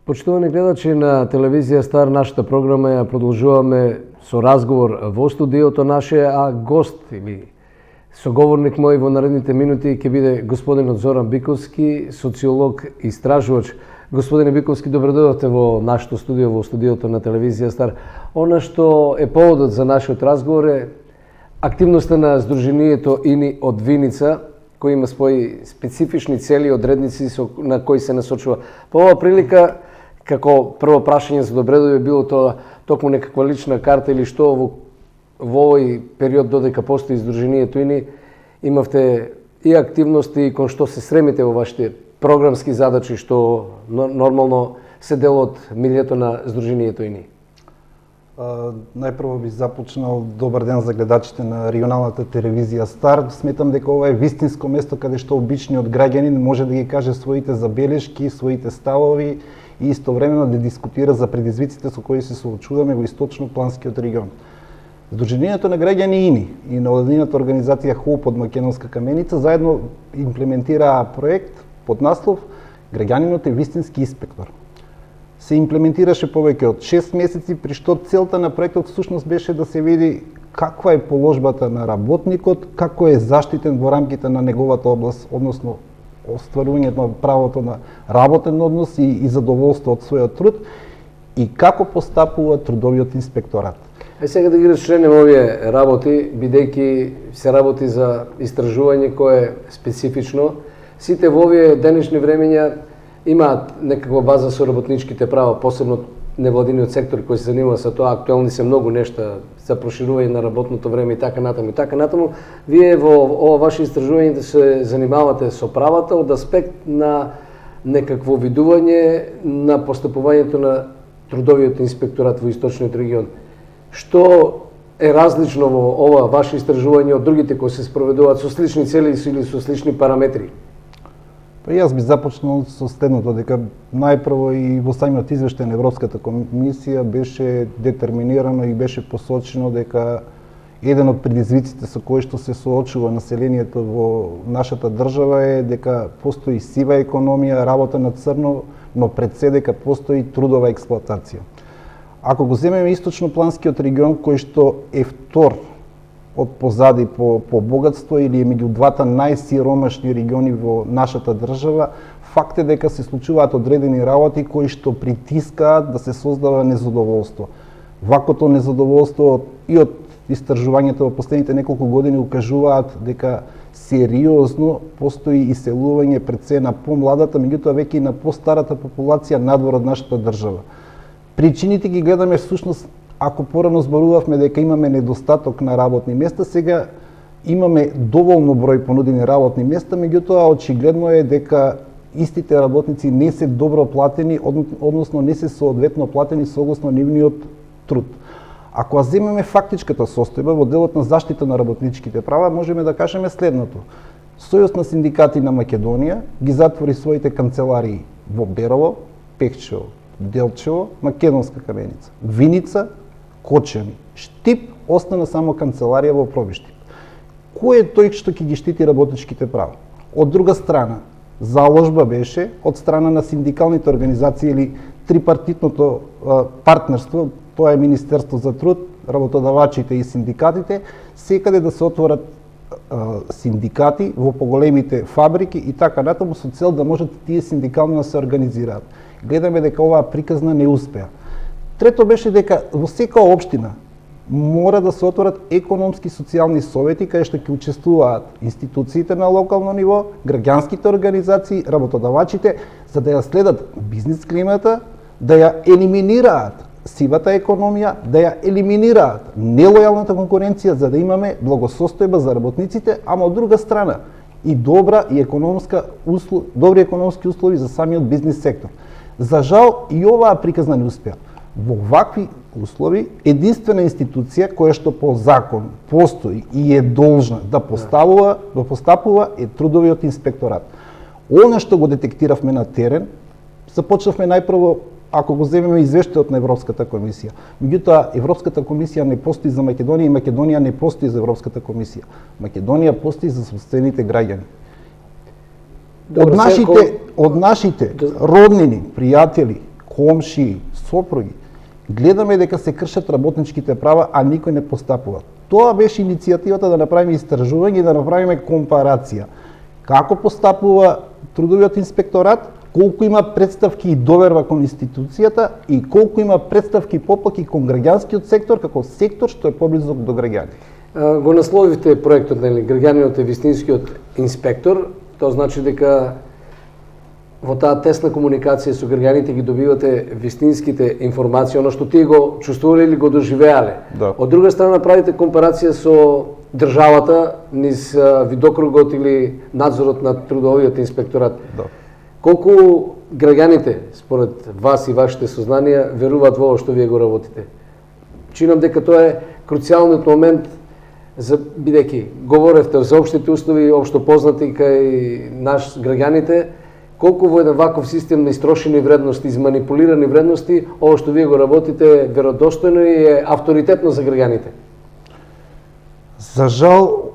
Почитувани гледачи на телевизија Стар, нашата програма ја продолжуваме со разговор во студиото наше, а гост или соговорник мој во наредните минути ќе биде господинот Зоран Биковски, социолог и истражувач. Господине Биковски, добро дојдовте во нашето студио, во студиото на телевизија Стар. Она што е поводот за нашиот разговор е активноста на Сдруженијето ИНИ од Виница, кој има своји специфични цели и одредници на кои се насочува. По оваа прилика, како прво прашање за добредојде било тоа токму некаква лична карта или што во овој период додека постои Сдруженијето ИНИ имавте и активности кон што се стремите во вашите програмски задачи што нормално се дел од милието на Сдруженијето ИНИ? Најпрво би започнал добар ден за гледачите на регионалната телевизија Стар. Сметам дека ова е вистинско место каде што обичниот граѓанин може да ги каже своите забелешки, своите ставови и истовремено да дискутира за предизвиците со кои се соочуваме во источно-планскиот регион. Сдруженијето на граѓани ИНИ и невладината организација ХОП од Македонска каменица заедно имплементираа проект под наслов Граѓанинот е вистински инспектор. Се имплементираше повеќе од 6 месеци, при што целта на проектот всушност беше да се види каква е положбата на работникот, како е заштитен во рамките на неговата област, односно остварувањето на правото на работен однос и задоволство од својот труд, и како постапува трудовиот инспекторат. Сега да ги разчленеме овие работи, бидејќи се работи за истражување кое е специфично. Сите во овие денешни времења имаат некаква база со работничките права, посебно невладиниот сектор кој се занимава со тоа. Актуелни се многу нешта за проширување на работното време и така натаму. И така натаму, вие во ова ваше истражување да се занимавате со правата од аспект на некакво видување на постапувањето на трудовиот инспекторат во источниот регион. Што е различно во ова ваше истражување од другите кои се спроведуваат со слични цели или со слични параметри? Па јас би започнал со следното, дека најпрво и во самиот извештај на Европската комисија беше детерминирано и беше посочено дека еден од предизвиците со кои што се соочува населението во нашата држава е дека постои сива економија, работа на црно, но пред се дека постои трудова експлоатација. Ако го земеме источно-планскиот регион кој што е втор од позади по богатство или е меѓу двата најсиромашни региони во нашата држава, факт е дека се случуваат одредени работи кои што притискаат да се создава незадоволство. Ваквото незадоволство и од истражувањето во последните неколку години укажуваат дека сериозно постои иселување пред се на помладата, меѓутоа веќе и на постарата популација надвор од нашата држава. Причините ги гледаме всушност. Ако порано зборувавме дека имаме недостаток на работни места, сега имаме доволно број понудени работни места, меѓутоа очигледно е дека истите работници не се добро платени, односно не се соодветно платени согласно нивниот труд. Ако ја земеме фактичката состојба во делот на заштита на работничките права, можеме да кажеме следното. Сојуз на синдикати на Македонија ги затвори своите канцеларии во Берово, Пехчево, Делчево, Македонска каменица, Виница, Кочани. Штип остана само канцеларија во Пробиштип. Кој е тој што ќе ги штити работничките права? Од друга страна, заложба беше од страна на синдикалните организации или трипартитното партнерство, тоа е Министерство за труд, работодавачите и синдикатите, секаде да се отворат синдикати во поголемите фабрики и така натаму со цел да можат тие синдикално да се организираат. Гледаме дека оваа приказна не успеа. Трето беше дека во секоја општина мора да се отворат економски социјални совети каде што ќе учествуваат институциите на локално ниво, граѓанските организации, работодавачите, за да ја следат бизнис климата, да ја елиминираат сивата економија, да ја елиминираат нелојалната конкуренција, за да имаме благосостојба за работниците, ама од друга страна и добри економски услови за самиот бизнис сектор. За жал и оваа приказна не успеа. Во вакви услови, единствена институција која што по закон постои и е должна да постапува е трудовиот инспекторат. Она што го детектиравме на терен, започнавме најпрво, ако го земеме извештајот на Европската комисија. Меѓутоа, Европската комисија не постои за Македонија и Македонија не постои за Европската комисија. Македонија постои за собствените граѓани. Од нашите роднини, пријатели, комшии, сопруги, гледаме дека се кршат работничките права, а никој не постапува. Тоа беше иницијативата да направиме истражување и да направиме компарација. Како постапува трудовиот инспекторат, колку има представки и доверба кон институцијата и колку има представки попаки кон граѓанскиот сектор како сектор што е поблизок до граѓани. Го насловивте проектот, нели, граѓанинот е вистинскиот инспектор, тоа значи дека во таа тесна комуникација со граѓаните ги добивате вистинските информации, оно што тие го чувствувале или го доживеале. Да. Од друга страна правите компарација со државата низ видокругот или надзорот над трудовиот инспекторат. Да. Колку граѓаните, според вас и вашите сознанија, веруваат во ова што вие го работите? Чинам дека тоа е круцијалниот момент, бидејќи говоревте за општите услови, општо познати кај наш граѓаните, колку во еден ваков систем на истрошени вредности, изманипулирани вредности, ова што вие го работите е веродостојно и е авторитетно за граѓаните? За жал,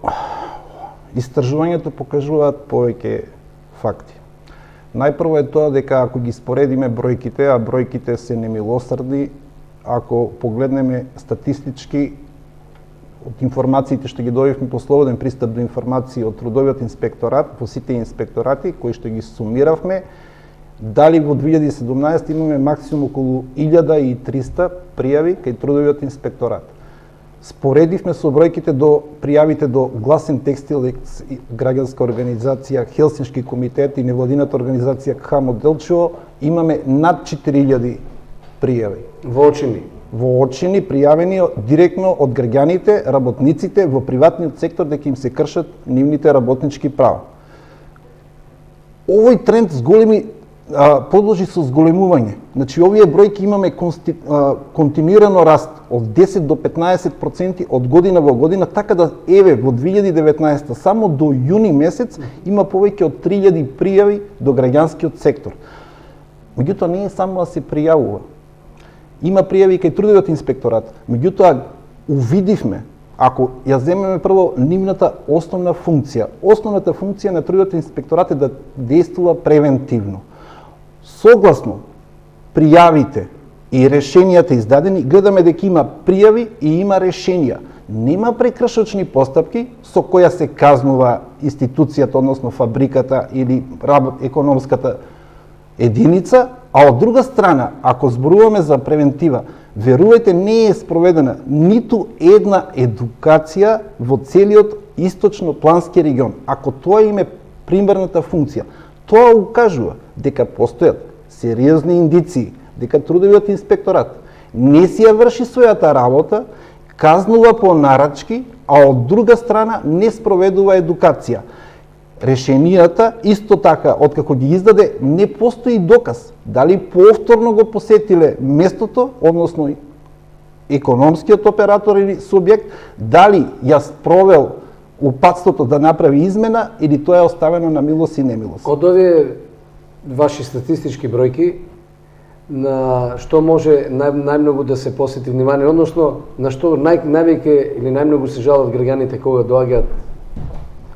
истражувањето покажуваат повеќе факти. Најпрво е тоа дека ако ги споредиме бројките, а бројките се немилосрдни, ако погледнеме статистички, од информациите што ги добивме по слободен пристап до информации од трудовиот инспекторат, по сите инспекторати кои што ги сумиравме, дали во 2017 имаме максимум околу 1300 пријави кај трудовиот инспекторат. Споредивме со бројките до пријавите до Гласен текстил, граѓанска организација, Хелсиншки комитет и невладината организација КХАМО Делчево, имаме над 4000 пријави. Во очини пријавени директно од граѓаните, работниците во приватниот сектор дека им се кршат нивните работнички права. Овој тренд продолжи со зголемување. Значи, овие бројки имаме континуирано раст од 10 до 15% од година во година, така да еве во 2019 само до јуни месец има повеќе од 3000 пријави до граѓанскиот сектор. Меѓутоа не е само да се пријавува. Има пријави кај трудовиот инспекторат. Меѓутоа увидивме, ако ја земеме прво нивната основна функција, основната функција на трудовиот инспекторат е да действува превентивно. Согласно пријавите и решенијата издадени, гледаме дека има пријави и има решенија. Нема прекршочни постапки со која се казнува институцијата, односно фабриката или економската единица, а од друга страна, ако зборуваме за превентива, верувајте, не е спроведена ниту една едукација во целиот источно-плански регион. Ако тоа им е примерната функција, тоа укажува дека постојат сериозни индиции дека трудовиот инспекторат не си ја врши својата работа, казнува по нарачки, а од друга страна не спроведува едукација. Решенијата, исто така, откако ги издаде, не постои доказ дали повторно го посетиле местото, односно економскиот оператор или субјект, дали ја спровел упатството да направи измена или тоа е оставено на милост и немилост. Од овие ваши статистички бројки, на што може најмногу да се посети внимание, односно на што највеќе или најмногу се жалат граѓаните кога доаѓаат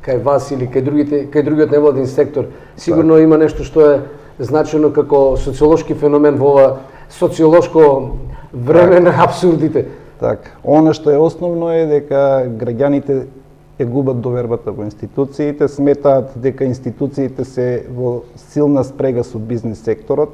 кај вас или кај другиот невладин сектор? Сигурно има нешто што е значено како социолошки феномен во ова социолошко време на апсурдите. Така, она што е основно е дека граѓаните ја губат довербата во институциите, сметаат дека институциите се во силна спрега со бизнис секторот.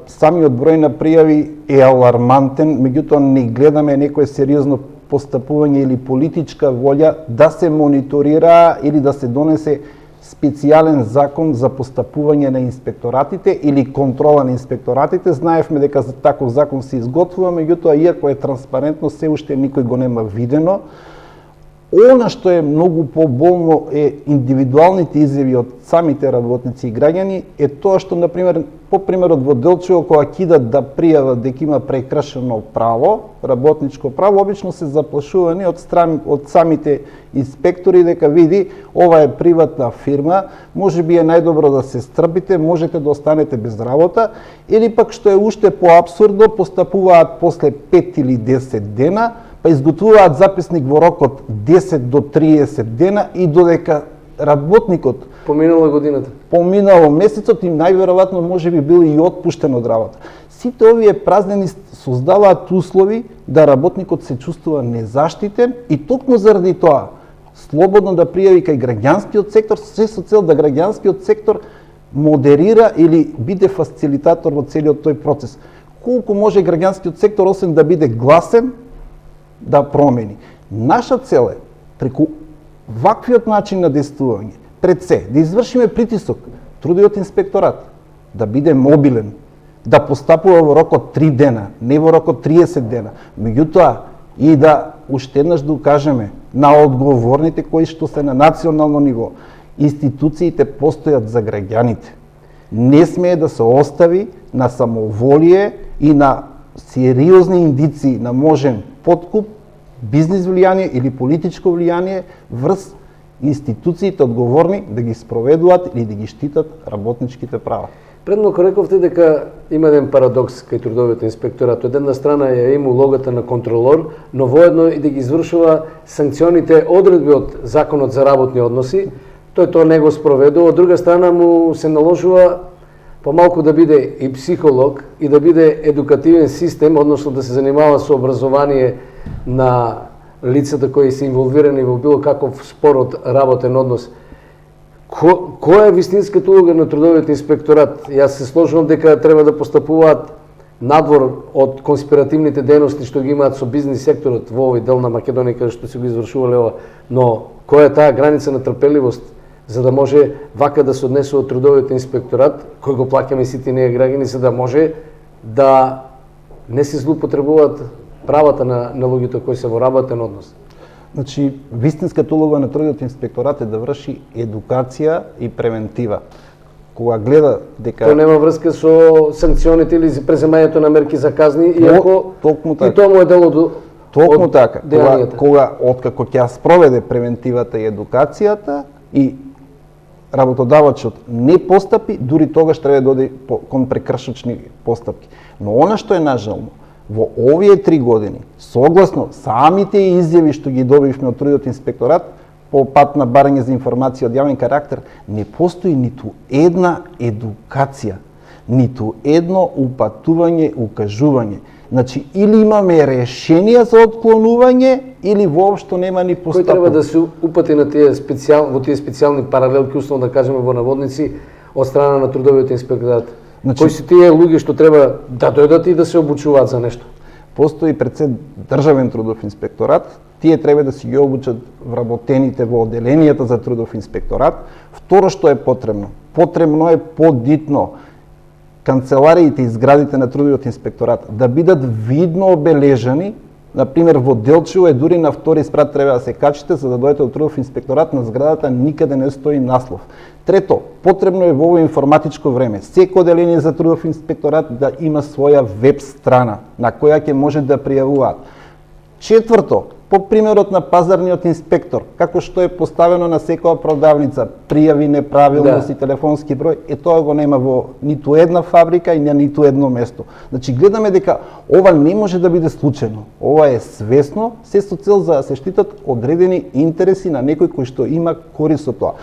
Самиот број на пријави е алармантен, меѓутоа не гледаме некое сериозно постапување или политичка волја да се мониторира или да се донесе специјален закон за постапување на инспекторатите или контрола на инспекторатите. Знаевме дека за таков закон се изготвува, меѓутоа иако е транспарентно, се уште никој го нема видено. Она што е многу поболно е индивидуалните изјави од самите работници и граѓани, е тоа што, например, по примерот во Делчево, кога кидат да пријават дека има прекршено право, работничко право, обично се заплашувани од самите инспектори дека види, ова е приватна фирма, можеби е најдобро да се стрпите, можете да останете без работа, или пак што е уште поапсурдно, постапуваат после 5 или 10 дена, па изготвуваат записник во рок од 10 до 30 дена и додека работникот Поминала годината. поминало месецот и најверојатно може би бил и отпуштен од работа. Сите овие празнини создаваат услови да работникот се чувствува незаштитен и токму заради тоа слободно да пријави кај граѓанскиот сектор, се со цел да граѓанскиот сектор модерира или биде фасилитатор во целиот тој процес. Колку може граѓанскиот сектор, освен да биде гласен, да промени. Наша цел е, преку ваквиот начин на действување, пред се, да извршиме притисок, трудовиот инспекторат, да биде мобилен, да постапува во рок од 3 дена, не во рок од 30 дена, меѓутоа и да уште еднаш да укажеме на одговорните кои што се на национално ниво. Институциите постојат за граѓаните. Не смее да се остави на самоволие и на сериозни индиции на можен подкуп, бизнис влијание или политичко влијание врз институциите одговорни да ги спроведуваат или да ги штитат работничките права. Предмалку рековте дека има еден парадокс кај трудовиот инспекторат. Од една страна ја има улогата на контролор, но воедно и да ги извршува санкционите одредби од Законот за работни односи. Тој тоа не го спроведува. Од друга страна му се наложува помалку да биде и психолог и да биде едукативен систем, односно да се занимава со образование на лицата кои се инволвирани во било каков спор од работен однос. Која е вистинската улога на трудовиот инспекторат? Јас се сложувам дека треба да постапуваат надвор од конспиративните дејности што ги имаат со бизнис секторот во овој дел на Македонија каде што се го извршувале ова. Но која е таа граница на трпеливост за да може вака да се однесува трудовиот инспекторат, кој го плаќаме сите ние граѓани, за да може да не се злоупотребуваат правата на луѓето кои се во работен однос? Значи, вистинската улога на трудовиот инспекторат е да врши едукација и превентива. Кога гледа дека... Тоа нема врска со санкционите или преземањето на мерки за казни, иако и тоа му е дел од Токму така. Кога откако ќе спроведе превентивата и едукацијата и работодавачот не постапи, дури тогаш треба да оди кон прекршочни постапки. Но она што е нажално, во овие 3 години, согласно самите изјави што ги добивме од трудовиот инспекторат, по пат на барање за информација од јавен карактер, не постои ниту една едукација, ниту едно упатување, укажување. Значи, или имаме решенија за отклонување, или воопшто нема ни постапок. Кој треба да се упати на тие специјални паралелки, условно да кажеме во наводници, од страна на трудовиот инспекторат? Значи, кои се тие луѓе што треба да дојдат и да се обучуваат за нешто? Постои пред се државен трудов инспекторат, тие треба да си ги обучат вработените во оделенијата за трудов инспекторат. Второ што е потребно? Потребно е подитно канцелариите и зградите на трудовиот инспекторат да бидат видно обележани. Например, во Делчево е дури на втори спрат треба да се качите за да дојдете од трудов инспекторат, на зградата никаде не стои наслов. Трето, потребно е во ово информатичко време секој оделение за трудов инспекторат да има своја веб страна на која ќе може да пријавуваат. Четврто, по примерот на пазарниот инспектор, како што е поставено на секоја продавница, пријави неправилност и телефонски број, тоа го нема во ниту една фабрика и на ниту едно место. Значи, гледаме дека ова не може да биде случајно. Ова е свесно, се со цел за да се штитат одредени интереси на некој кој што има корист од тоа.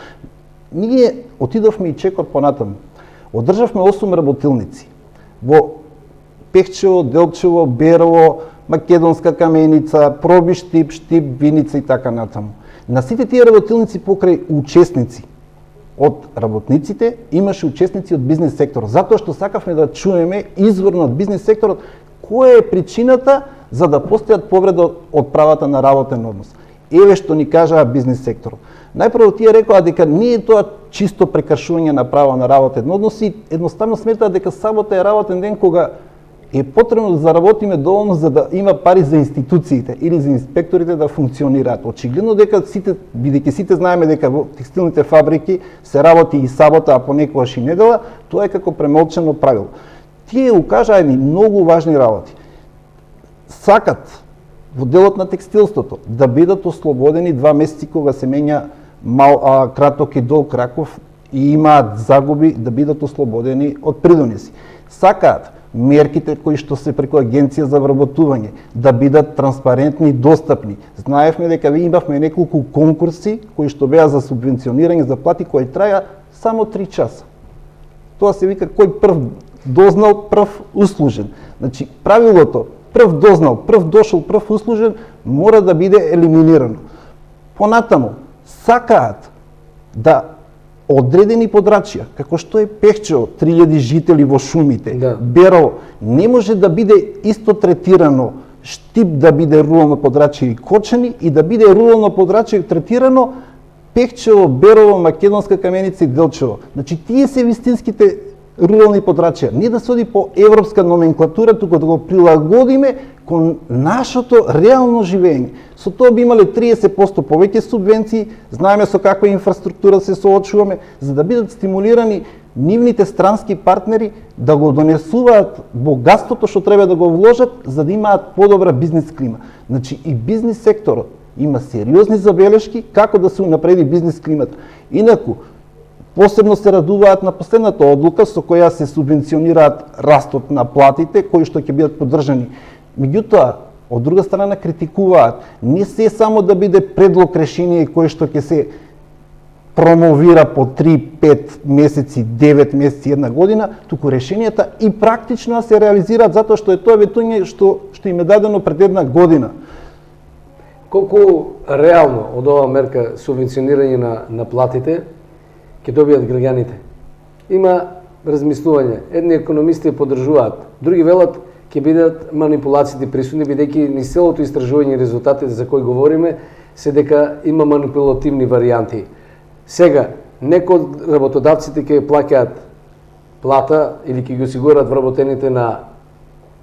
Ние отидовме и чекор понатаму. Одржавме 8 работилници во Пехчево, Делчево, Берово, Македонска каменица, Проби, Штип, Виница и така натаму. На сите тие работилници покрај учесници од работниците имаше учесници од бизнес сектор, затоа што сакавме да чуеме изворно од бизнес секторот која е причината за да постојат повреда од правата на работен однос. Еве што ни кажаа бизнес секторот. Најпрво тие рекоа дека не е тоа чисто прекршување на право на работен однос и едноставно сметаат дека сабота е работен ден кога е потребно да заработиме доволно за да има пари за институциите или за инспекторите да функционираат. Очигледно дека сите, бидејќи сите знаеме дека во текстилните фабрики се работи и сабота, а понекогаш и недела, тоа е како премолчено правило. Тие укажаа едни многу важни работи. Сакат во делот на текстилството да бидат ослободени 2 месеци кога се менја краток и долг раков и имаат загуби да бидат ослободени од придоници. Сакаат мерките кои што се преку Агенција за вработување да бидат транспарентни и достапни. Знаевме дека имавме неколку конкурси кои што беа за субвенционирање за плати кои траја само 3 часа. Тоа се вика кој прв дознал, прв услужен. Значи правилото прв дознал, прв дошол, прв услужен мора да биде елиминирано. Понатаму сакаат да одредени подрачја, како што е Пехчево, 3000 жители во шумите, Да. Берово, не може да биде исто третирано Штип да биде рурално подрачје и Кочани и да биде рурално подрачје третирано Пехчево, Берово, Македонска Каменица и Делчево. Значи тие се вистинските рурални подрачја. Не да се оди по европска номенклатура, туку да го прилагодиме кон нашето реално живење. Со тоа би имале 30% повеќе субвенции, знаеме со каква инфраструктура се соочуваме, за да бидат стимулирани нивните странски партнери да го донесуваат богатството што треба да го вложат, за да имаат подобра бизнес клима. Значи и бизнес секторот има сериозни забелешки како да се унапреди бизнес климата. Инаку, посебно се радуваат на последната одлука со која се субвенционираат растот на платите, кои што ќе бидат поддржани. Меѓутоа, од друга страна критикуваат не се само да биде предлог решение кој што ќе се промовира по 3-5 месеци, 9 месеци, една година, туку решенијата и практично се реализираат затоа што е тоа ветување што им е дадено пред една година. Колку реално од оваа мерка субвенционирање на платите ќе добијат граѓаните? Има размислување. Едни економисти ја поддржуваат, други велат ќе бидат манипулациите присутни, бидејќи ни целото истражување и резултатите за кои говориме се дека има манипулативни варијанти. Сега, некои од работодавците ќе плаќаат плата или ќе ги осигурат вработените на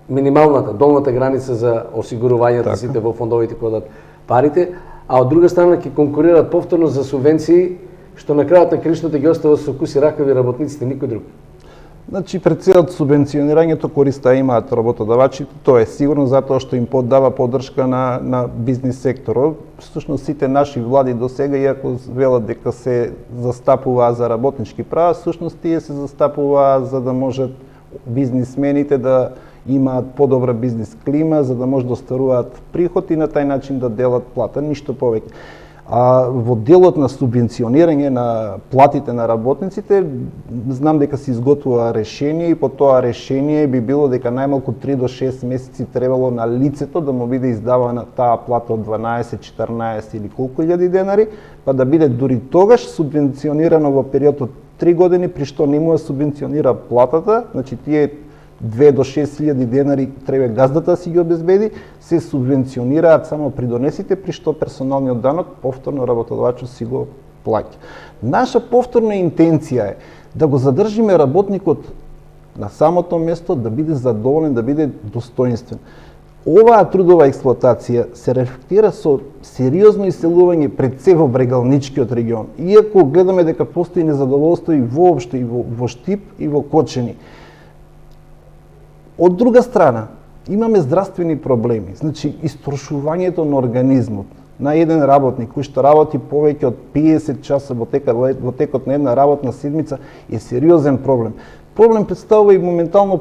минималната, долната граница за осигурувањата сите во фондовите кои дадат парите, а од друга страна ќе конкурираат повторно за субвенции, што на крајот на криштото ги остава со куси ракави работниците, никој друг. Значи, пред се од субвенционирањето користа имаат работодавачите, тоа е сигурно затоа што им поддава поддршка на бизнес секторот. Всушност сите наши влади до сега, иако велат дека се застапуваа за работнички права, всушност тие се застапуваа за да можат бизнисмените да имаат подобра бизнес клима, за да може да остваруваат приход и на тај начин да делат плата, ништо повеќе. А во делот на субвенционирање на платите на работниците, знам дека се изготвува решение и по тоа решение би било дека најмалку 3 до 6 месеци требало на лицето да му биде издавана таа плата од 12, 14 или колку илјади денари, па да биде дури тогаш субвенционирано во период од 3 години, при што не му ја субвенционира платата, значи тие 2 до 6.000 денари треба газдата да си ги обезбеди, се субвенционираат само придонесите, при што персоналниот данок повторно работодавачот си го плаќа. Наша повторна интенција е да го задржиме работникот на самото место, да биде задоволен, да биде достоинствен. Оваа трудова експлоатација се рефлектира со сериозно иселување пред се во Брегалничкиот регион. Иако гледаме дека постои незадоволство и воопшто и во Штип и во Кочани. Од друга страна, имаме здравствени проблеми, значи истрошувањето на организмот на еден работник кој што работи повеќе од 50 часа во текот на една работна седмица е сериозен проблем. Проблем представува и моментално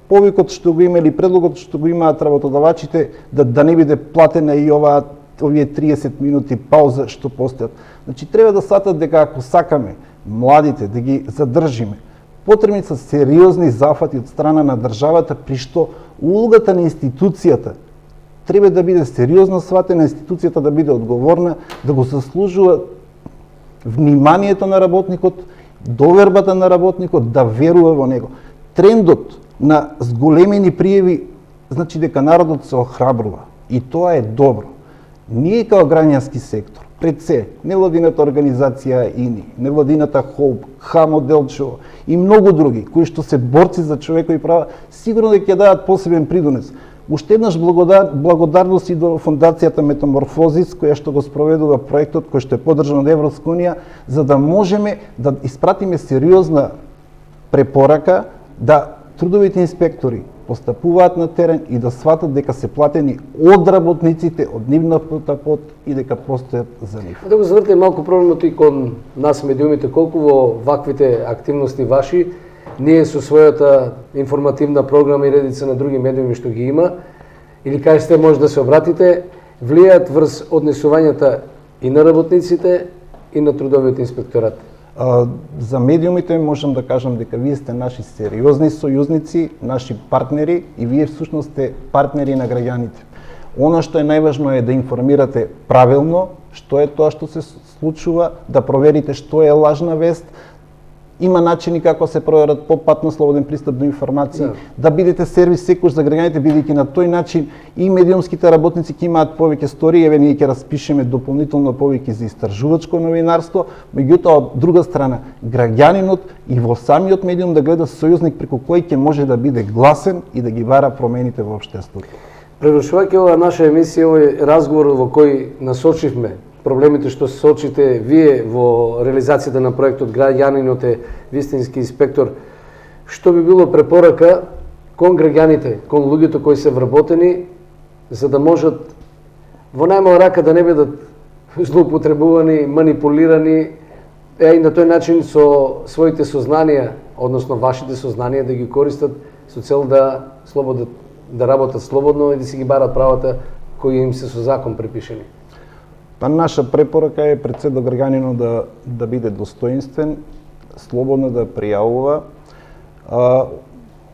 повикот што го има или предлогот што го имаат работодавачите да не биде платена и овие 30 минути пауза што постојат. Значи треба да сватат дека ако сакаме младите да ги задржиме, потребни се сериозни зафати од страна на државата, при што улогата на институцијата треба да биде сериозно сватена, институцијата да биде одговорна, да го заслужува вниманието на работникот, довербата на работникот, да верува во него. Трендот на зголемени пријави значи дека народот се охрабрува и тоа е добро. Ние као граѓански сектор, пред се, невладината организација ИНИ, невладината ХОУП, ХАМО Делчево и многу други, кои што се борци за човекови права, сигурно дека ќе дадат посебен придонес. Уште еднаш благодарност и до Фондацијата Метаморфозис, која што го спроведува проектот, кој што е поддржан од Европска унија, за да можеме да испратиме сериозна препорака да трудовите инспектори постапуваат на терен и да сватат дека се платени од работниците, од нивната пот и дека постојат за нив. Да го завртем малку проблемот и кон нас медиумите, колку во ваквите активности ваши ние со својата информативна програма и редица на други медиуми што ги има, или кај сте може да се обратите, влијаат врз однесувањата и на работниците и на трудовиот инспекторат? За медиумите можам да кажам дека вие сте наши сериозни сојузници, наши партнери и вие всушност сте партнери на граѓаните. Она што е најважно е да информирате правилно што е тоа што се случува, да проверите што е лажна вест. Има начини како се проверат по пат на слободен пристап до информации, да бидете сервис секој за граѓаните, бидејќи на тој начин и медиумските работници ќе имаат повеќе стори, еве ние ќе распишеме дополнително повеќе за истражувачко новинарство, меѓутоа од друга страна граѓанинот и во самиот медиум да гледа сојузник преку кој ќе може да биде гласен и да ги бара промените во општеството. Превршувајќи ова наша емисија, овој разговор во кој насочивме проблемите што се соочите вие во реализацијата на проектот Граѓанинот е вистински инспектор, што би било препорака кон граѓаните, кон луѓето кои се вработени, за да можат во најмала рака да не бидат злоупотребувани, манипулирани, и на тој начин со своите сознанија, односно вашите сознанија да ги користат со цел да работат слободно и да си ги барат правата кои им се со закон препишени? Па наша препорака е пред се до граѓанинот да биде достоинствен, слободно да пријавува.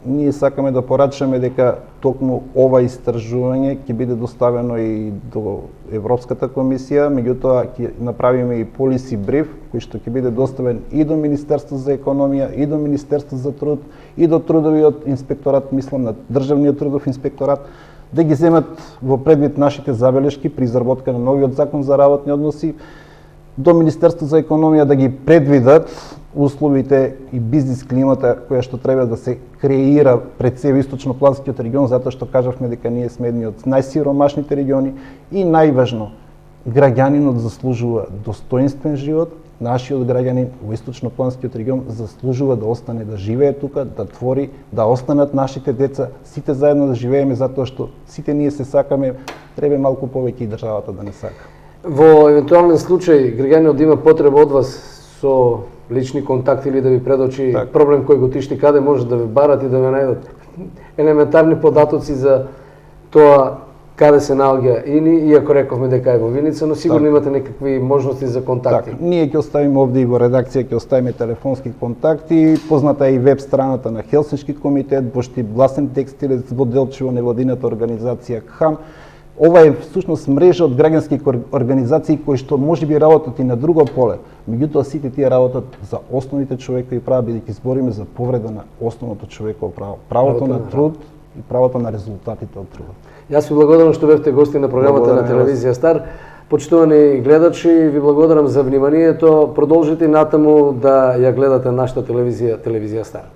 Ние сакаме да порачаме дека токму ова истражување ќе биде доставено и до Европската комисија, меѓутоа ќе направиме и полиси бриф кој што ќе биде доставен и до Министерство за економија, и до Министерство за труд, и до Трудовиот инспекторат, мислам на Државниот трудов инспекторат, да ги земат во предвид нашите забелешки при изработка на новиот закон за работни односи, до Министерство за економија да ги предвидат условите и бизнис климата која што треба да се креира пред себе источнопланскиот регион, затоа што кажавме дека ние сме едни од најсиромашните региони и најважно, граѓанинот заслужува достоинствен живот, нашиот граѓанин во источнопланскиот регион заслужува да остане да живее тука, да твори, да останат нашите деца, сите заедно да живееме затоа што сите ние се сакаме, треба малку повеќе и државата да не сака. Во евентуален случај граѓанинот да има потреба од вас со лични контакти или да ви предочи проблем кој го тишти, каде може да ве барат и да ве најдат елементарни податоци за тоа каде се наоѓа ини, иако рековме дека е во Виница, но сигурно имате некакви можности за контакти. Ние ќе оставиме овде и во редакција ќе оставиме телефонски контакти, позната е и веб страната на Хелсиншки комитет, Бошти гласен текстилец во Делчево, невладината организација КХАМ. Ова е всушност мрежа од граѓански организации кои што можеби работат и на друго поле, меѓутоа сите тие работат за основните човекови права, бидејќи збориме за повреда на основното човеково право, правото на труд и правото на резултатите од трудот. Јас ви благодарам што бевте гости на програмата на телевизија Стар. Почитувани гледачи, ви благодарам за вниманието. Продолжите натаму да ја гледате нашата телевизија Стар.